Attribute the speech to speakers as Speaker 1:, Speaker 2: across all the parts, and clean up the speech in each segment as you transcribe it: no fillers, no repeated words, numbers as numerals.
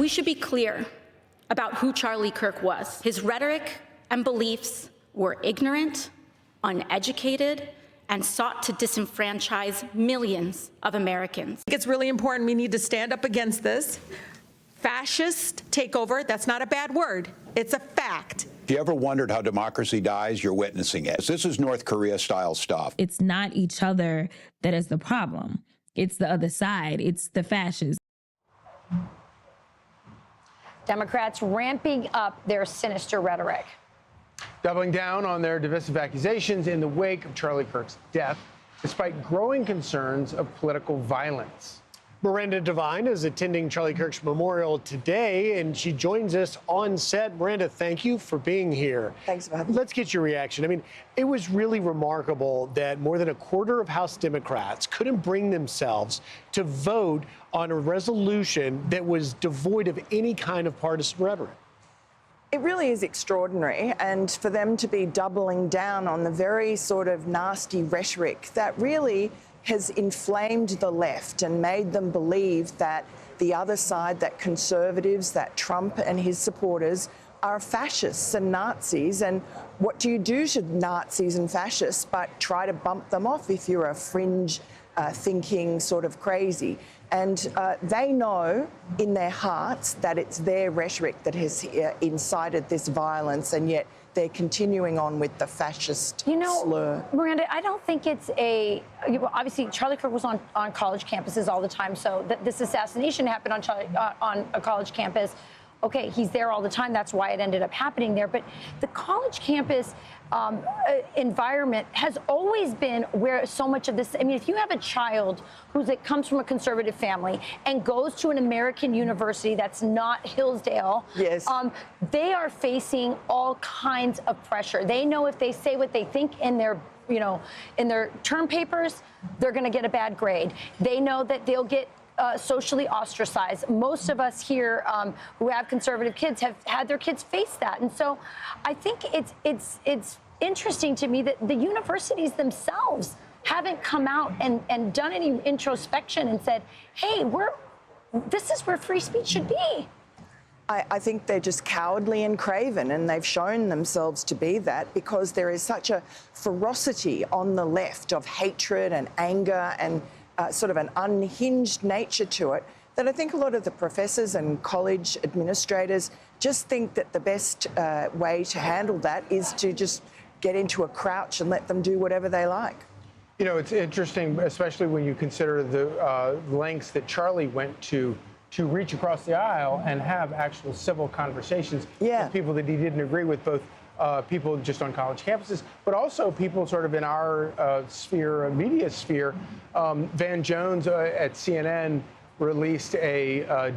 Speaker 1: We should be clear about who Charlie Kirk was. His rhetoric and beliefs were ignorant, uneducated, and sought to disenfranchise millions of Americans.
Speaker 2: I think it's really important we need to stand up against this fascist takeover. That's not a bad word. It's a fact.
Speaker 3: If you ever wondered how democracy dies, you're witnessing it. This is North Korea-style stuff.
Speaker 4: It's not each other that is the problem. It's the other side. It's the fascists.
Speaker 5: Democrats ramping up their sinister rhetoric.
Speaker 6: Doubling down on their divisive accusations in the wake of Charlie Kirk's death, despite growing concerns of political violence.
Speaker 7: Miranda Devine is attending Charlie Kirk's memorial today, and she joins us on set. Miranda, thank you for being here.
Speaker 8: Thanks for having me.
Speaker 7: Let's get your reaction. I mean, it was really remarkable that more than a quarter of House Democrats couldn't bring themselves to vote on a resolution that was devoid of any kind of partisan rhetoric.
Speaker 8: It really is extraordinary, and for them to be doubling down on the very sort of nasty rhetoric that really has inflamed the left and made them believe that the other side, that conservatives, that Trump and his supporters are fascists and Nazis. And what do you do to Nazis and fascists but try to bump them off if you're a fringe thinking sort of crazy? And they know in their hearts that it's their rhetoric that has incited this violence, and yet they're continuing on with the fascist slur.
Speaker 5: Miranda, I don't think it's obviously Charlie Kirk was on college campuses all the time, so this assassination happened on a college campus. Okay, he's there all the time. That's why it ended up happening there. But the college campus environment has always been where so much of this, I mean, if you have a child comes from a conservative family and goes to an American university that's not Hillsdale,
Speaker 8: yes,
Speaker 5: they are facing all kinds of pressure. They know if they say what they think in their in their term papers, they're going to get a bad grade. They know that they'll get socially ostracized. Most of us here who have conservative kids have had their kids face that. And so I think it's interesting to me that the universities themselves haven't come out and done any introspection and said, hey, this is where free speech should be.
Speaker 8: I think they're just cowardly and craven, and they've shown themselves to be that because there is such a ferocity on the left of hatred and anger and sort of an unhinged nature to it, that I think a lot of the professors and college administrators just think that the best way to handle that is to just get into a crouch and let them do whatever they like.
Speaker 6: You know, it's interesting, especially when you consider the lengths that Charlie went to reach across the aisle and have actual civil conversations with people that he didn't agree with, both people just on college campuses, but also people sort of in our sphere, media sphere. Van Jones at CNN released a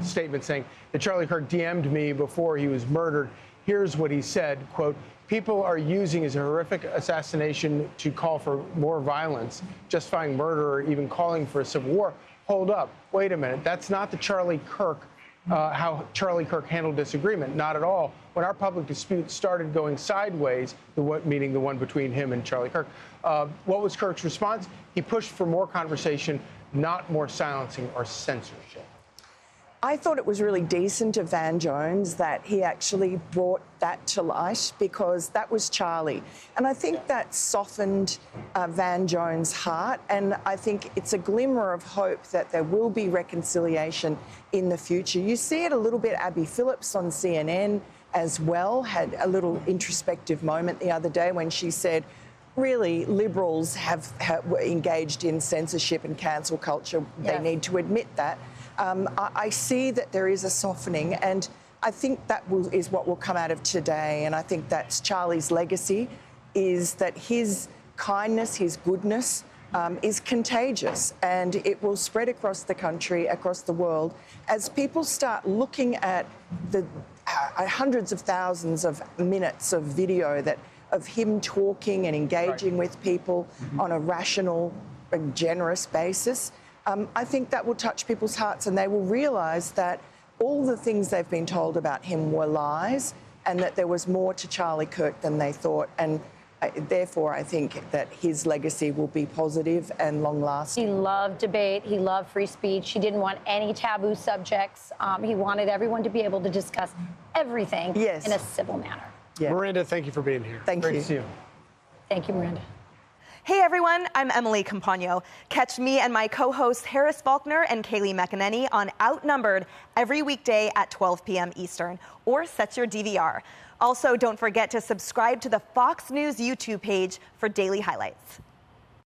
Speaker 6: statement saying that Charlie Kirk DM'd me before he was murdered. Here's what he said, quote, "People are using his horrific assassination to call for more violence, justifying murder or even calling for a civil war. Hold up, wait a minute, that's not the Charlie Kirk how Charlie Kirk handled disagreement. Not at all. When our public dispute started going sideways, meaning the one between him and Charlie Kirk, what was Kirk's response? He pushed for more conversation, not more silencing or censorship."
Speaker 8: I thought it was really decent of Van Jones that he actually brought that to light, because that was Charlie. And I think that softened Van Jones' heart, and I think it's a glimmer of hope that there will be reconciliation in the future. You see it a little bit. Abby Phillips on CNN as well had a little introspective moment the other day when she said, really, liberals have engaged in censorship and cancel culture. They need to admit that. I see that there is a softening, and I think that is what will come out of today. And I think that's Charlie's legacy, is that his kindness, his goodness is contagious, and it will spread across the country, across the world, as people start looking at the hundreds of thousands of minutes of video of him talking and engaging with people on a rational and generous basis. I think that will touch people's hearts, and they will realise that all the things they've been told about him were lies, and that there was more to Charlie Kirk than they thought. And Therefore, I think that his legacy will be positive and long-lasting.
Speaker 5: He loved debate. He loved free speech. He didn't want any taboo subjects. He wanted everyone to be able to discuss everything in a civil manner.
Speaker 8: Yeah.
Speaker 6: Miranda, thank you for being here.
Speaker 8: Thank
Speaker 6: Great
Speaker 8: you.
Speaker 6: to see you.
Speaker 5: Thank you, Miranda.
Speaker 9: Hey everyone, I'm Emily Campagno. Catch me and my co-hosts Harris Faulkner and Kaylee McEnany on Outnumbered every weekday at 12 p.m. Eastern, or set your DVR. Also, don't forget to subscribe to the Fox News YouTube page for daily highlights.